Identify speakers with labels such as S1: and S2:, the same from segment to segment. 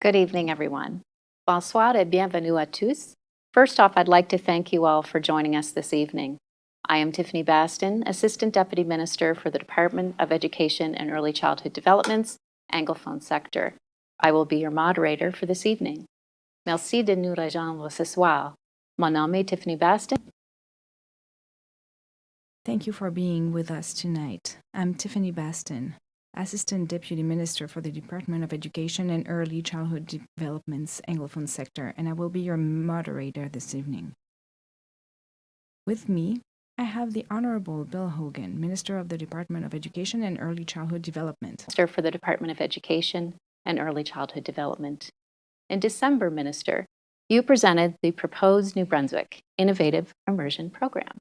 S1: Good evening, everyone. Bonsoir et bienvenue à tous. First off, I'd like to thank you all for joining us this evening. I am Tiffany Baston, Assistant Deputy Minister for the Department of Education and Early Childhood Development's Anglophone sector. I will be your moderator for this evening. Merci de nous rejoindre ce soir. Mon nom est Tiffany Baston.
S2: Thank you for being with us tonight. I'm Tiffany Baston, Assistant Deputy Minister for the Department of Education and Early Childhood Development's Anglophone sector, and I will be your moderator this evening. With me, I have the Honorable Bill Hogan, Minister of the Department of Education and Early Childhood Development.
S1: Minister for the Department of Education and Early Childhood Development. In December, Minister, you presented the proposed New Brunswick Innovative Immersion program.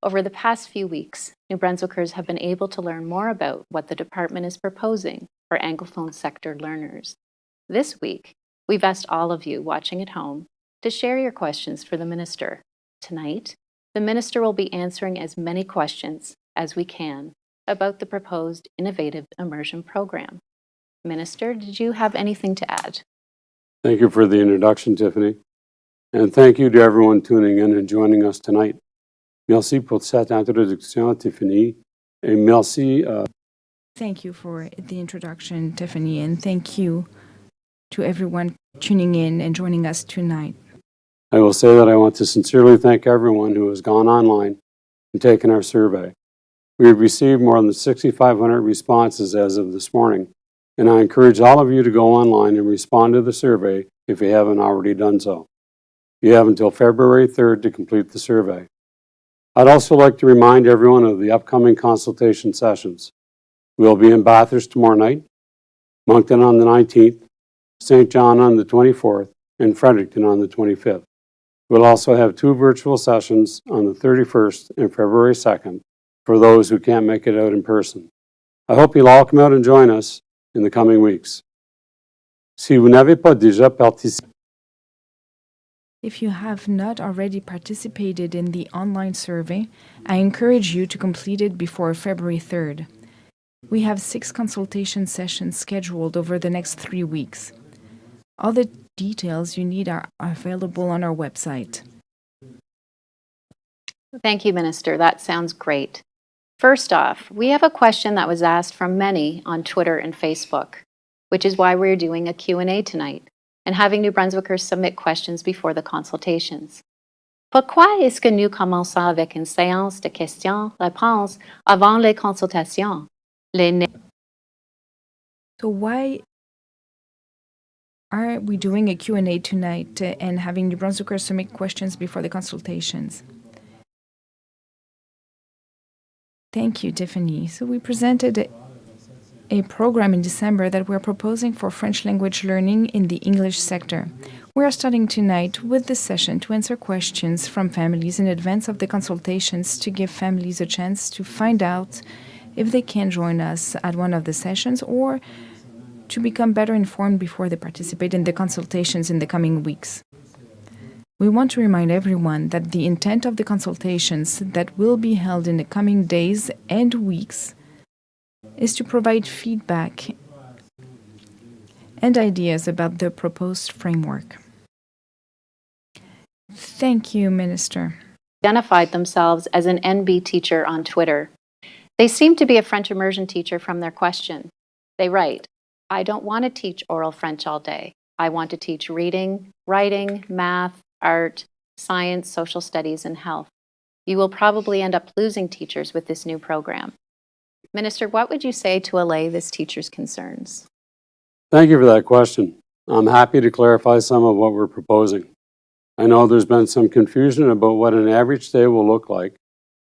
S1: Over the past few weeks, New Brunswickers have been able to learn more about what the department is proposing for Anglophone sector learners. This week, we've asked all of you watching at home to share your questions for the Minister. Tonight, the Minister will be answering as many questions as we can about the proposed Innovative Immersion program. Minister, did you have anything to add?
S3: Thank you for the introduction, Tiffany. And thank you to everyone tuning in and joining us tonight. Merci pour cette introduction, Tiffany. Et merci.
S2: Thank you for the introduction, Tiffany, and thank you to everyone tuning in and joining us tonight.
S3: I will say that I want to sincerely thank everyone who has gone online and taken our survey. We have received more than 6,500 responses as of this morning, and I encourage all of you to go online and respond to the survey if you haven't already done so. You have until February 3rd to complete the survey. I'd also like to remind everyone of the upcoming consultation sessions. We'll be in Bathurst tomorrow night, Moncton on the 19th, St. John on the 24th, and Fredericton on the 25th. We'll also have 2 virtual sessions on the 31st and February 2nd for those who can't make it out in person. I hope you'll all come out and join us in the coming weeks. Si vous n'avez pas déjà participé,
S2: If you have not already participated in the online survey, I encourage you to complete it before February 3rd. We have 6 consultation sessions scheduled over the next 3 weeks. All the details you need are available on our website.
S1: Thank you, Minister. That sounds great. First off, we have a question that was asked from many on Twitter and Facebook, which is why we're doing a Q&A tonight and having New Brunswickers submit questions before the consultations. Pourquoi est-ce que nous commençons avec une séance de questions-réponses avant les consultations?
S2: So why are we doing a Q&A tonight and having New Brunswickers submit questions before the consultations? Thank you, Tiffany. So we presented a program in December that we're proposing for French language learning in the English sector. We are starting tonight with this session to answer questions from families in advance of the consultations to give families a chance to find out if they can join us at one of the sessions or to become better informed before they participate in the consultations in the coming weeks. We want to remind everyone that the intent of the consultations that will be held in the coming days and weeks is to provide feedback and ideas about the proposed framework. Thank you, Minister.
S1: Identified themselves as an NB teacher on Twitter. They seem to be a French immersion teacher from their question. They write, I don't want to teach oral French all day. I want to teach reading, writing, math, art, science, social studies, and health. You will probably end up losing teachers with this new program. Minister, what would you say to allay this teacher's concerns?
S3: thank you for that question. I'm happy to clarify some of what we're proposing. I know there's been some confusion about what an average day will look like.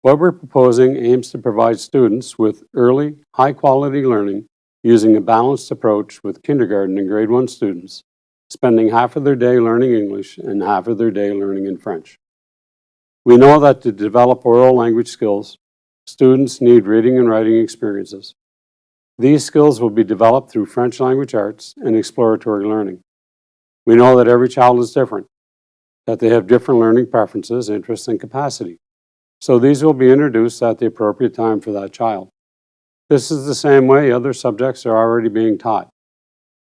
S3: What we're proposing aims to provide students with early, high-quality learning using a balanced approach with kindergarten and grade 1 students, spending half of their day learning English and half of their day learning in French. We know that to develop oral language skills, students need reading and writing experiences. These skills will be developed through French language arts and exploratory learning. We know that every child is different, that they have different learning preferences, interests, and capacity. So these will be introduced at the appropriate time for that child. This is the same way other subjects are already being taught.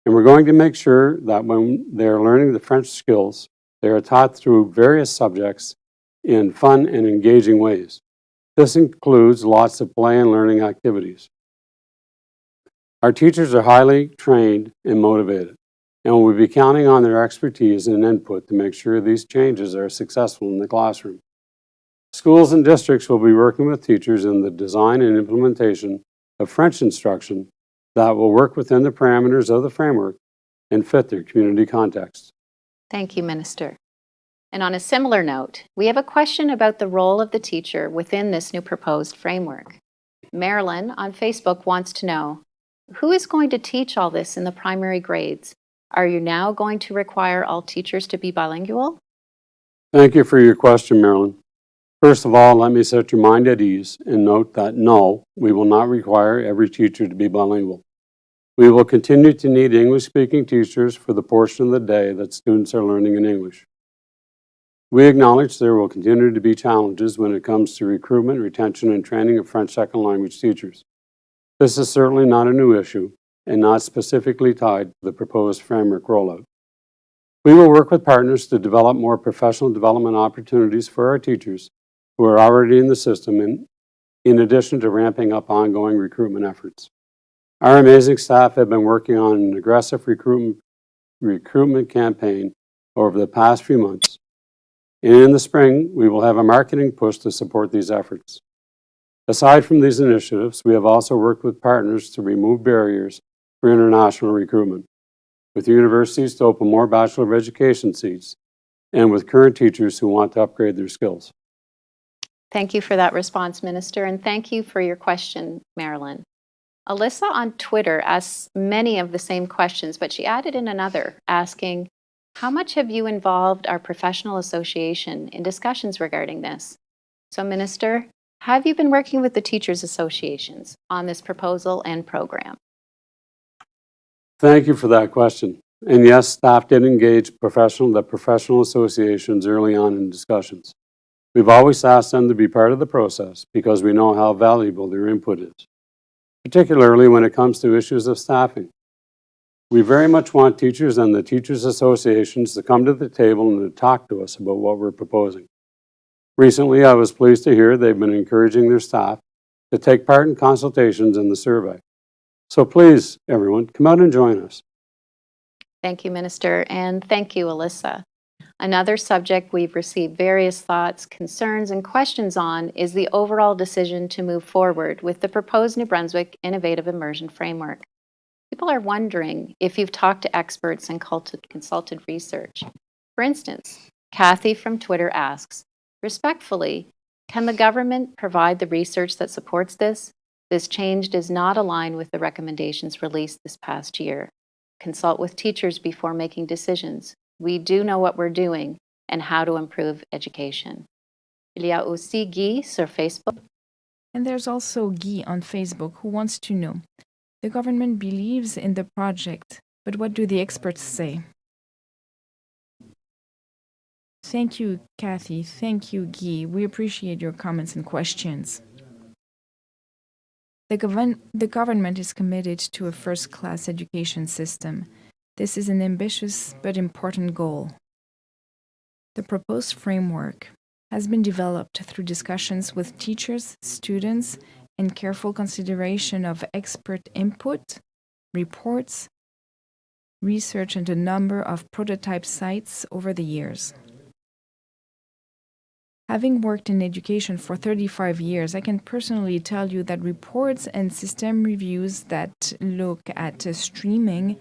S3: And we're going to make sure that when they're learning the French skills, they are taught through various subjects in fun and engaging ways. This includes lots of play and learning activities. Our teachers are highly trained and motivated, and we'll be counting on their expertise and input to make sure these changes are successful in the classroom. Schools and districts will be working with teachers in the design and implementation of French instruction that will work within the parameters of the framework and fit their community context.
S1: Thank you, Minister. And on a similar note, we have a question about the role of the teacher within this new proposed framework. Marilyn on Facebook wants to know, who is going to teach all this in the primary grades? Are you now going to require all teachers to be bilingual?
S3: Thank you for your question, Marilyn. First of all, let me set your mind at ease and note that no, we will not require every teacher to be bilingual. We will continue to need English-speaking teachers for the portion of the day that students are learning in English. We acknowledge there will continue to be challenges when it comes to recruitment, retention, and training of French second language teachers. This is certainly not a new issue and not specifically tied to the proposed framework rollout. We will work with partners to develop more professional development opportunities for our teachers who are already in the system, in addition to ramping up ongoing recruitment efforts. Our amazing staff have been working on an aggressive recruitment campaign over the past few months. And in the spring, we will have a marketing push to support these efforts. Aside from these initiatives, we have also worked with partners to remove barriers for international recruitment, with universities to open more Bachelor of Education seats, and with current teachers who want to upgrade their skills.
S1: Thank you for that response, Minister, and thank you for your question, Marilyn. Alyssa on Twitter asks many of the same questions, but she added in another, asking, how much have you involved our professional association in discussions regarding this? So, Minister, have you been working with the teachers' associations on this proposal and program?
S3: Thank you for that question. And yes, staff did engage the professional associations early on in discussions. We've always asked them to be part of the process because we know how valuable their input is, particularly when it comes to issues of staffing. We very much want teachers and the teachers' associations to come to the table and to talk to us about what we're proposing. Recently, I was pleased to hear they've been encouraging their staff to take part in consultations in the survey. So please, everyone, come out and join us.
S1: Thank you, Minister, and thank you, Alyssa. Another subject we've received various thoughts, concerns, and questions on is the overall decision to move forward with the proposed New Brunswick Innovative Immersion Framework. People are wondering if you've talked to experts and consulted research. For instance, Kathy from Twitter asks, respectfully, can the government provide the research that supports this? This change does not align with the recommendations released this past year. Consult with teachers before making decisions. We do know what we're doing and how to improve education. Il y a aussi Guy sur Facebook.
S2: And there's also Guy on Facebook who wants to know, the government believes in the project, but what do the experts say? Thank you, Kathy. Thank you, Guy. We appreciate your comments and questions. The government is committed to a first-class education system. This is an ambitious but important goal. The proposed framework has been developed through discussions with teachers, students, and careful consideration of expert input, reports, research, and a number of prototype sites over the years. Having worked in education for 35 years, I can personally tell you that reports and system reviews that look at streaming,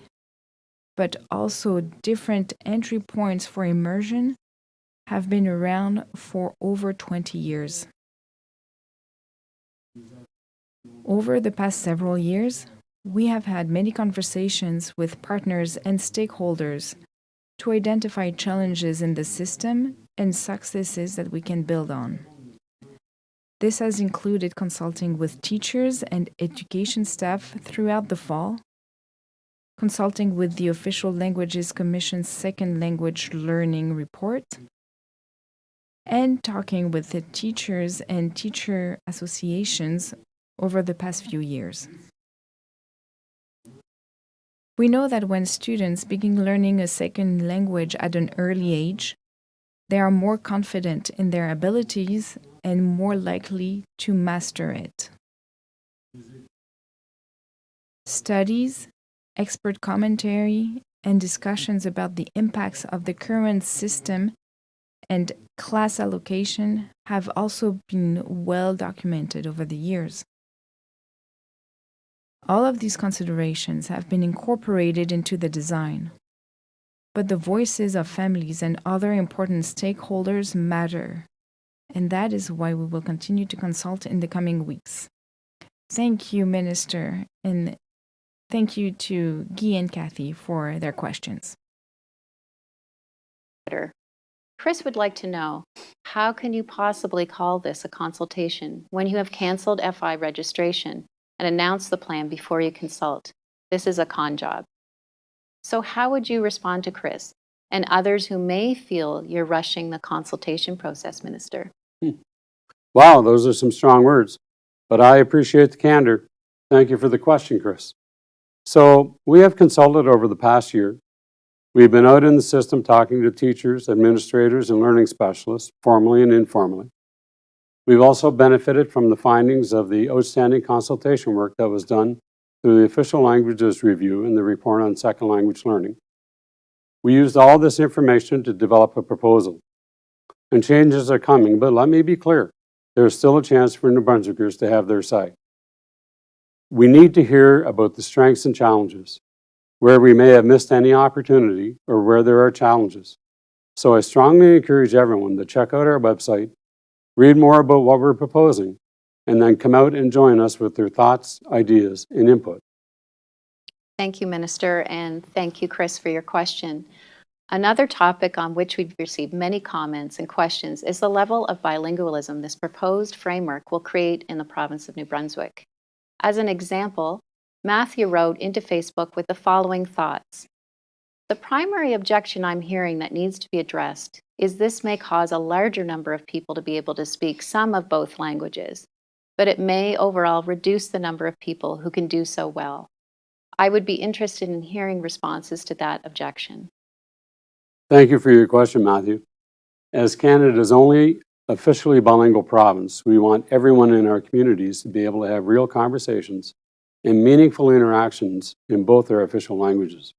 S2: but also different entry points for immersion, have been around for over 20 years. Over the past several years, we have had many conversations with partners and stakeholders to identify challenges in the system and successes that we can build on. This has included consulting with teachers and education staff throughout the fall, consulting with the Official Languages Commission's Second Language Learning Report, and talking with the teachers and teacher associations over the past few years. We know that when students begin learning a second language at an early age, they are more confident in their abilities and more likely to master it. Studies, expert commentary, and discussions about the impacts of the current system and class allocation have also been well documented over the years. All of these considerations have been incorporated into the design, but the voices of families and other important stakeholders matter, and that is why we will continue to consult in the coming weeks. Thank you, Minister, and thank you to Guy and Kathy for their questions.
S1: Chris would like to know, how can you possibly call this a consultation when you have canceled FI registration and announced the plan before you consult? This is a con job. So how would you respond to Chris and others who may feel you're rushing the consultation process, Minister?
S3: Wow, those are some strong words, but I appreciate the candor. Thank you for the question, Chris. So we have consulted over the past year. We've been out in the system talking to teachers, administrators, and learning specialists, formally and informally. We've also benefited from the findings of the outstanding consultation work that was done through the Official Languages Review and the Report on Second Language Learning. We used all this information to develop a proposal. And changes are coming, but let me be clear, there is still a chance for New Brunswickers to have their say. We need to hear about the strengths and challenges, where we may have missed any opportunity or where there are challenges. So I strongly encourage everyone to check out our website, read more about what we're proposing, and then come out and join us with their thoughts, ideas, and input.
S1: Thank you, Minister, and thank you, Chris, for your question. Another topic on which we've received many comments and questions is the level of bilingualism this proposed framework will create in the province of New Brunswick. As an example, Matthew wrote into Facebook with the following thoughts. The primary objection I'm hearing that needs to be addressed is this may cause a larger number of people to be able to speak some of both languages, but it may overall reduce the number of people who can do so well. I would be interested in hearing responses to that objection.
S3: Thank you for your question, Matthew. As Canada's only officially bilingual province, we want everyone in our communities to be able to have real conversations and meaningful interactions in both their official languages.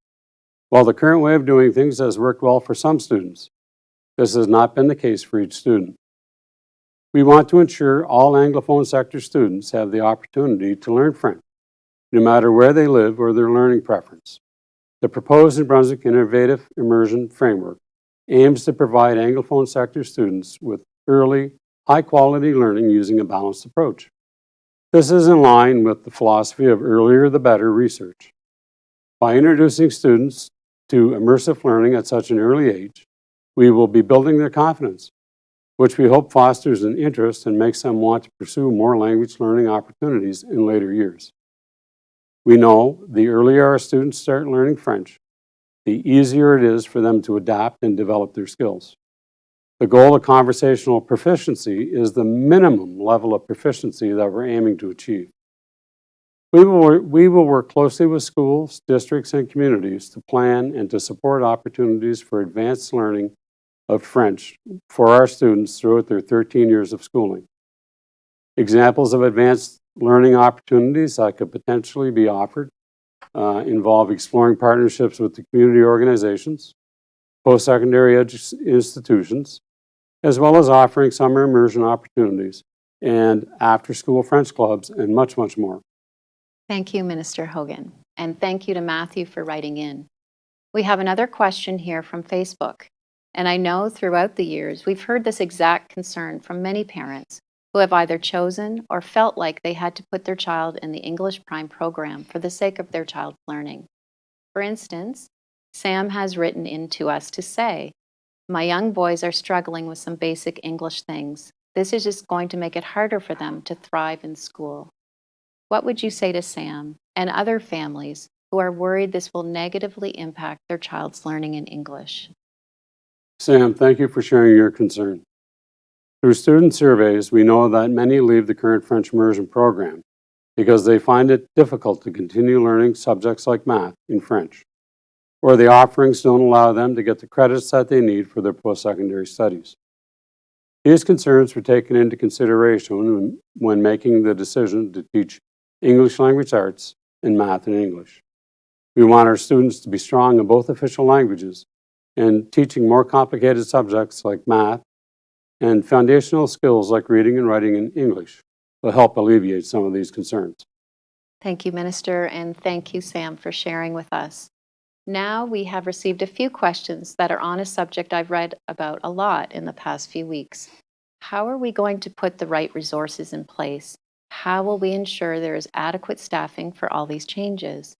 S3: While the current way of doing things has worked well for some students, this has not been the case for each student. We want to ensure all Anglophone sector students have the opportunity to learn French, no matter where they live or their learning preference. The proposed New Brunswick Innovative Immersion framework aims to provide Anglophone sector students with early, high-quality learning using a balanced approach. This is in line with the philosophy of earlier the better research. By introducing students to immersive learning at such an early age, we will be building their confidence, which we hope fosters an interest and makes them want to pursue more language learning opportunities in later years. We know the earlier our students start learning French, the easier it is for them to adapt and develop their skills. The goal of conversational proficiency is the minimum level of proficiency that we're aiming to achieve. We will work closely with schools, districts, and communities to plan and to support opportunities for advanced learning of French for our students throughout their 13 years of schooling. Examples of advanced learning opportunities that could potentially be offered involve exploring partnerships with the community organizations, post-secondary institutions, as well as offering summer immersion opportunities and after-school French clubs and much, much more.
S1: Thank you, Minister Hogan, and thank you to Matthew for writing in. We have another question here from Facebook, and I know throughout the years we've heard this exact concern from many parents who have either chosen or felt like they had to put their child in the English Prime program for the sake of their child's learning. For instance, Sam has written in to us to say, my young boys are struggling with some basic English things. This is just going to make it harder for them to thrive in school. What would you say to Sam and other families who are worried this will negatively impact their child's learning in English?
S3: Sam, thank you for sharing your concern. Through student surveys, we know that many leave the current French immersion program because they find it difficult to continue learning subjects like math in French, or the offerings don't allow them to get the credits that they need for their post-secondary studies. These concerns were taken into consideration when making the decision to teach English language arts and math and English. We want our students to be strong in both official languages, and teaching more complicated subjects like math and foundational skills like reading and writing in English will help alleviate some of these concerns.
S1: Thank you, Minister, and thank you, Sam, for sharing with us. Now we have received a few questions that are on a subject I've read about a lot in the past few weeks. How are we going to put the right resources in place? How will we ensure there is adequate staffing for all these changes?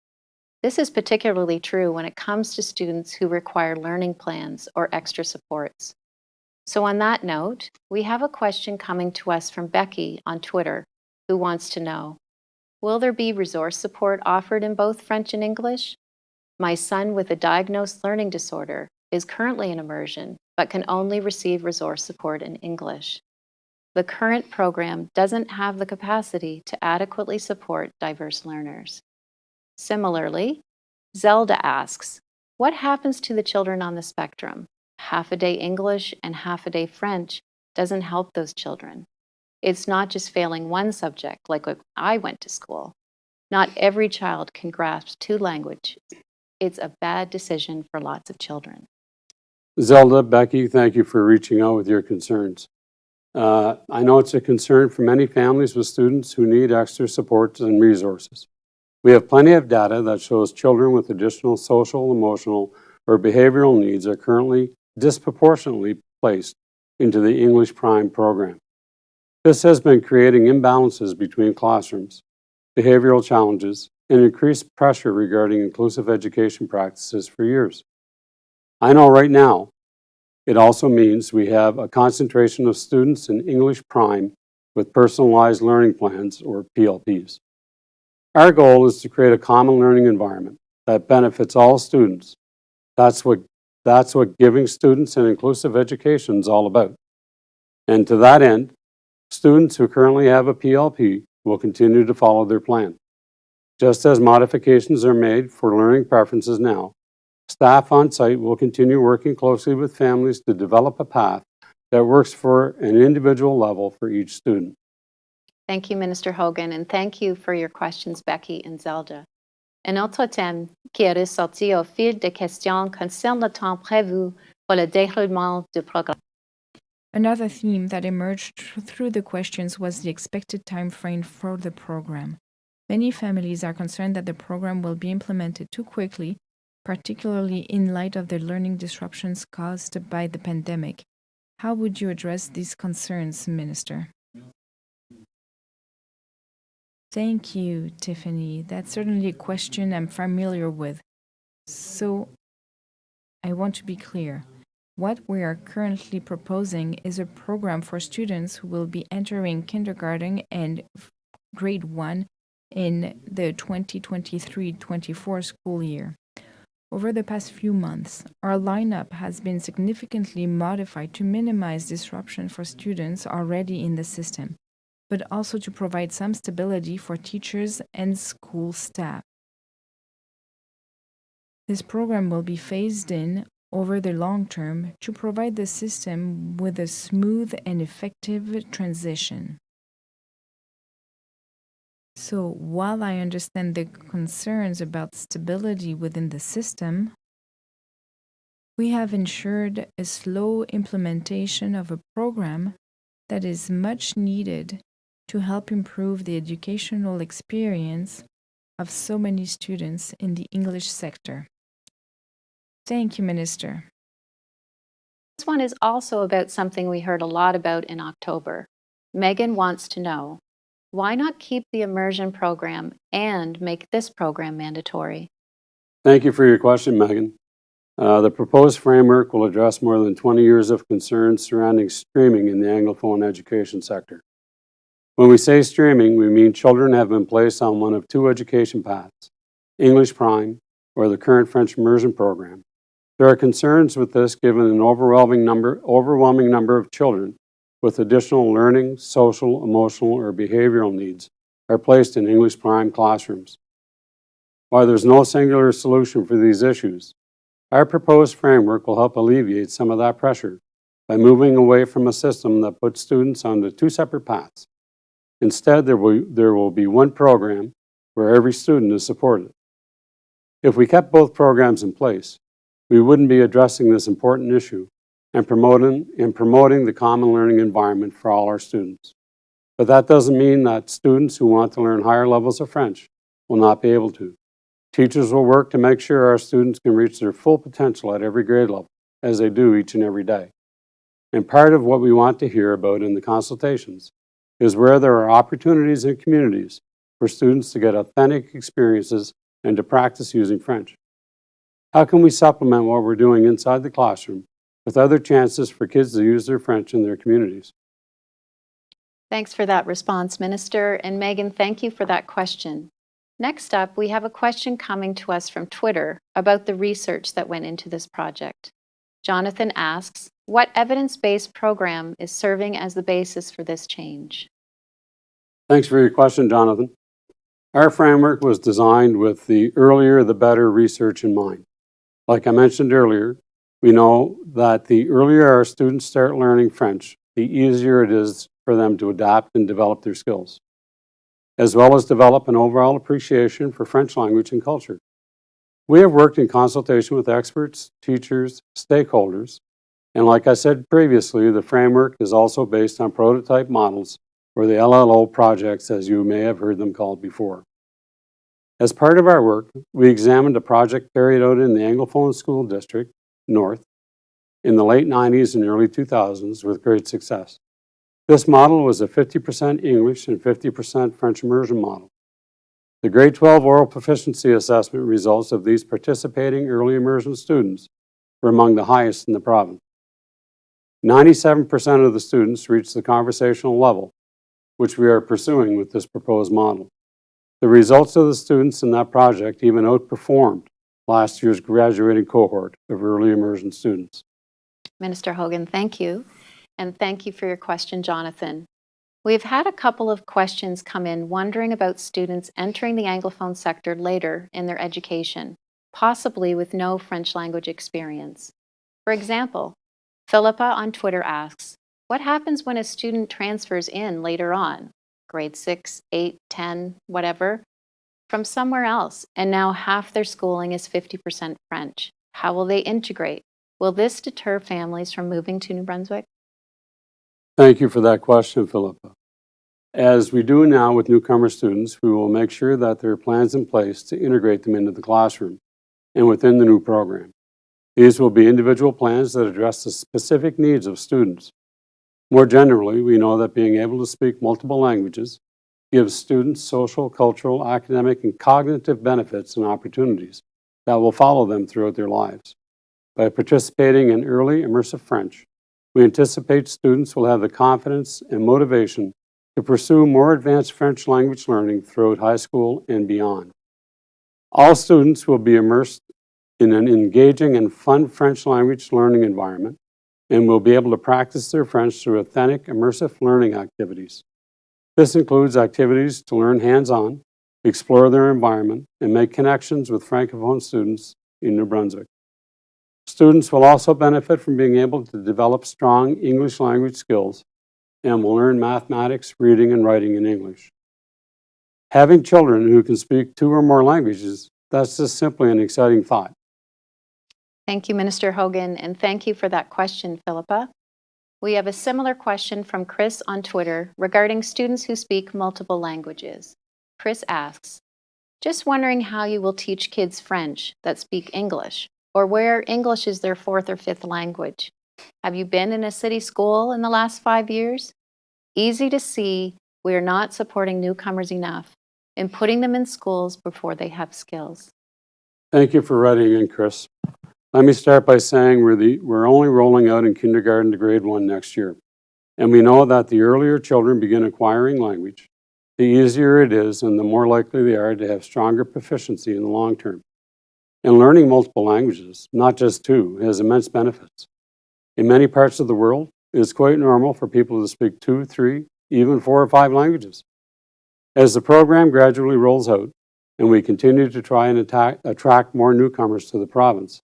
S1: This is particularly true when it comes to students who require learning plans or extra supports. So on that note, we have a question coming to us from Becky on Twitter, who wants to know, will there be resource support offered in both French and English? My son with a diagnosed learning disorder is currently in immersion, but can only receive resource support in English. The current program doesn't have the capacity to adequately support diverse learners. Similarly, Zelda asks, what happens to the children on the spectrum? Half a day English and half a day French doesn't help those children. It's not just failing one subject like when I went to school. Not every child can grasp two languages. It's a bad decision for lots of children.
S3: Zelda, Becky, thank you for reaching out with your concerns. I know it's a concern for many families with students who need extra support and resources. We have plenty of data that shows children with additional social, emotional, or behavioral needs are currently disproportionately placed into the English Prime program. This has been creating imbalances between classrooms, behavioral challenges, and increased pressure regarding inclusive education practices for years. I know right now, it also means we have a concentration of students in English Prime with personalized learning plans, or PLPs. Our goal is to create a common learning environment that benefits all students. That's what giving students an inclusive education is all about. And to that end, students who currently have a PLP will continue to follow their plan. Just as modifications are made for learning preferences now, staff on site will continue working closely with families to develop a path that works for an individual level for each student.
S1: Thank you, Minister Hogan, and thank you for your questions, Becky and Zelda. Un autre thème qui est ressorti au fil des questions concerne le temps prévu pour le déroulement du programme.
S2: Another theme that emerged through the questions was the expected time frame for the program. Many families are concerned that the program will be implemented too quickly, particularly in light of the learning disruptions caused by the pandemic. How would you address these concerns, Minister? Thank you, Tiffany. That's certainly a question I'm familiar with. So, I want to be clear. What we are currently proposing is a program for students who will be entering kindergarten and grade 1 in the 2023-24 school year. Over the past few months, our lineup has been significantly modified to minimize disruption for students already in the system, but also to provide some stability for teachers and school staff. This program will be phased in over the long term to provide the system with a smooth and effective transition. So, while I understand the concerns about stability within the system, we have ensured a slow implementation of a program that is much needed to help improve the educational experience of so many students in the English sector. Thank you, Minister.
S1: This one is also about something we heard a lot about in October. Megan wants to know, why not keep the immersion program and make this program mandatory?
S3: Thank you for your question, Megan. The proposed framework will address more than 20 years of concerns surrounding streaming in the Anglophone education sector. When we say streaming, we mean children have been placed on one of two education paths, English Prime or the current French immersion program. There are concerns with this given an overwhelming number of children with additional learning, social, emotional, or behavioral needs are placed in English prime classrooms. While there's no singular solution for these issues, our proposed framework will help alleviate some of that pressure by moving away from a system that puts students onto two separate paths. Instead, there will be one program where every student is supported. If we kept both programs in place, we wouldn't be addressing this important issue and promoting the common learning environment for all our students. But that doesn't mean that students who want to learn higher levels of French will not be able to. Teachers will work to make sure our students can reach their full potential at every grade level, as they do each and every day. And part of what we want to hear about in the consultations is where there are opportunities in communities for students to get authentic experiences and to practice using French. How can we supplement what we're doing inside the classroom with other chances for kids to use their French in their communities?
S1: Thanks for that response, Minister. And Megan, thank you for that question. Next up, we have a question coming to us from Twitter about the research that went into this project. Jonathan asks, what evidence-based program is serving as the basis for this change?
S3: Thanks for your question, Jonathan. Our framework was designed with the earlier the better research in mind. Like I mentioned earlier, we know that the earlier our students start learning French, the easier it is for them to adapt and develop their skills, as well as develop an overall appreciation for French language and culture. We have worked in consultation with experts, teachers, stakeholders, and like I said previously, the framework is also based on prototype models or the LLO projects, as you may have heard them called before. As part of our work, we examined a project carried out in the Anglophone School District, North, in the late 90s and early 2000s with great success. This model was a 50% English and 50% French immersion model. The grade 12 oral proficiency assessment results of these participating early immersion students were among the highest in the province. 97% of the students reached the conversational level, which we are pursuing with this proposed model. The results of the students in that project even outperformed last year's graduating cohort of early immersion students.
S1: Minister Hogan, thank you. And thank you for your question, Jonathan. We've had a couple of questions come in wondering about students entering the Anglophone sector later in their education, possibly with no French language experience. For example, Philippa on Twitter asks, what happens when a student transfers in later on, grade 6, 8, 10, whatever, from somewhere else, and now half their schooling is 50% French? How will they integrate? Will this deter families from moving to New Brunswick?
S3: Thank you for that question, Philippa. As we do now with newcomer students, we will make sure that there are plans in place to integrate them into the classroom and within the new program. These will be individual plans that address the specific needs of students. More generally, we know that being able to speak multiple languages gives students social, cultural, academic, and cognitive benefits and opportunities that will follow them throughout their lives. By participating in early immersive French, we anticipate students will have the confidence and motivation to pursue more advanced French language learning throughout high school and beyond. All students will be immersed in an engaging and fun French language learning environment and will be able to practice their French through authentic, immersive learning activities. This includes activities to learn hands-on, explore their environment, and make connections with Francophone students in New Brunswick. Students will also benefit from being able to develop strong English language skills and will learn mathematics, reading, and writing in English. Having children who can speak 2 or more languages, that's just simply an exciting thought.
S1: Thank you, Minister Hogan, and thank you for that question, Philippa. We have a similar question from Chris on Twitter regarding students who speak multiple languages. Chris asks, just wondering how you will teach kids French that speak English, or where English is their 4th or 5th language. Have you been in a city school in the last 5 years? Easy to see we are not supporting newcomers enough in putting them in schools before they have skills.
S3: Thank you for writing in, Chris. Let me start by saying we're only rolling out in kindergarten to grade 1 next year. And we know that the earlier children begin acquiring language, the easier it is and the more likely they are to have stronger proficiency in the long term. And learning multiple languages, not just 2, has immense benefits. In many parts of the world, it is quite normal for people to speak 2, 3, even 4 or 5 languages. As the program gradually rolls out and we continue to try and attract more newcomers to the province,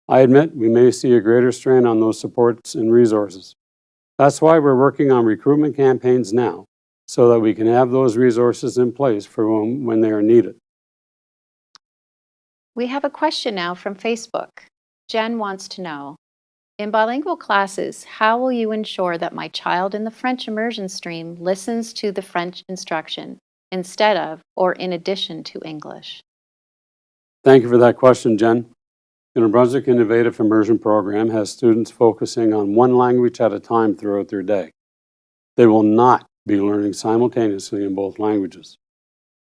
S3: I admit we may see a greater strain on those supports and resources. That's why we're working on recruitment campaigns now, so that we can have those resources in place for when they are needed.
S1: We have a question now from Facebook. Jen wants to know, in bilingual classes, how will you ensure that my child in the French immersion stream listens to the French instruction instead of or in addition to English?
S3: Thank you for that question, Jen. The New Brunswick Innovative Immersion Program has students focusing on one language at a time throughout their day. They will not be learning simultaneously in both languages.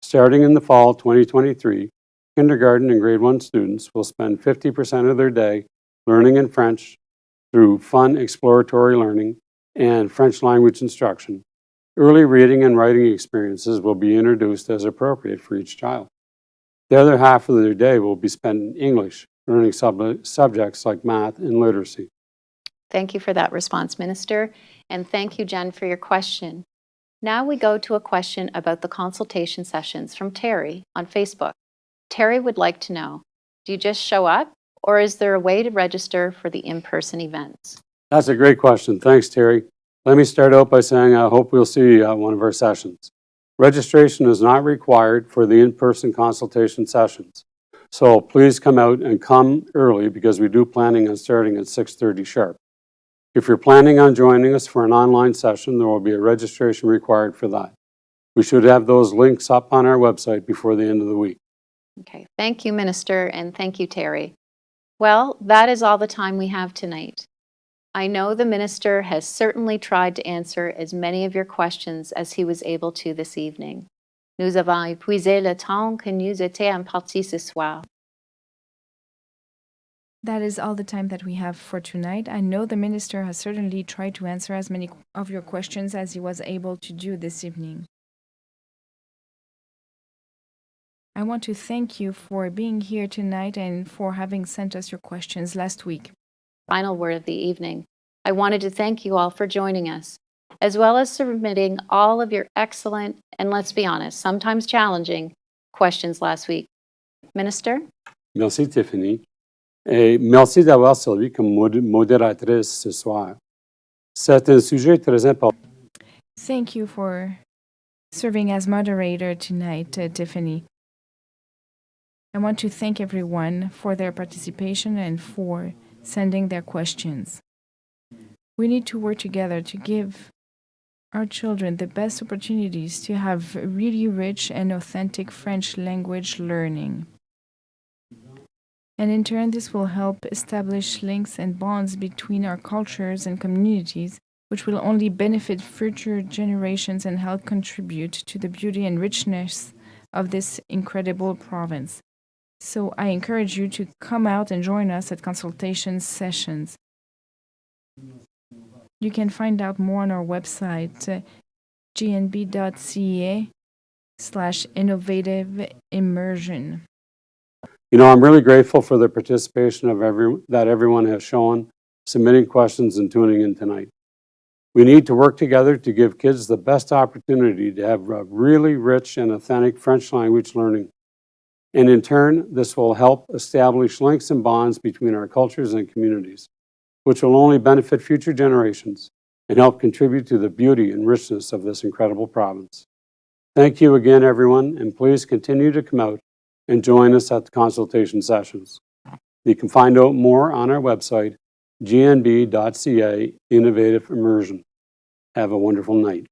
S3: Starting in the fall 2023, kindergarten and grade 1 students will spend 50% of their day learning in French through fun exploratory learning and French language instruction. Early reading and writing experiences will be introduced as appropriate for each child. The other half of their day will be spent in English, learning subjects like math and literacy.
S1: Thank you for that response, Minister, and thank you, Jen, for your question. Now we go to a question about the consultation sessions from Terry on Facebook. Terry would like to know, do you just show up, or is there a way to register for the in-person events?
S3: That's a great question. Thanks, Terry. Let me start out by saying I hope we'll see you at one of our sessions. Registration is not required for the in-person consultation sessions, so please come out and come early because we do planning on starting at 6:30 sharp. If you're planning on joining us for an online session, there will be a registration required for that. We should have those links up on our website before the end of the week.
S1: Okay, thank you, Minister, and thank you, Terry. Well, that is all the time we have tonight. I know the Minister has certainly tried to answer as many of your questions as he was able to this evening. Nous avons épuisé le temps que nous était imparti ce soir.
S2: That is all the time that we have for tonight. I know the Minister has certainly tried to answer as many of your questions as he was able to do this evening. I want to thank you for being here tonight and for having sent us your questions last week.
S1: Final word of the evening. I wanted to thank you all for joining us, as well as submitting all of your excellent and, let's be honest, sometimes challenging questions last week. Minister?
S3: Merci, Tiffany. Et merci d'avoir servi comme modératrice ce soir. C'est un sujet très important.
S2: Thank you for serving as moderator tonight, Tiffany. I want to thank everyone for their participation and for sending their questions. We need to work together to give our children the best opportunities to have really rich and authentic French language learning. And in turn, this will help establish links and bonds between our cultures and communities, which will only benefit future generations and help contribute to the beauty and richness of this incredible province. So I encourage you to come out and join us at Consultation Sessions. You can find out more on our website, gnb.ca/innovative immersion.
S3: You know, I'm really grateful for the participation of that everyone has shown, submitting questions and tuning in tonight. We need to work together to give kids the best opportunity to have a really rich and authentic French language learning. And in turn, this will help establish links and bonds between our cultures and communities, which will only benefit future generations and help contribute to the beauty and richness of this incredible province. Thank you again, everyone, and please continue to come out and join us at the consultation sessions. You can find out more on our website, gnb.ca Innovative Immersion. Have a wonderful night.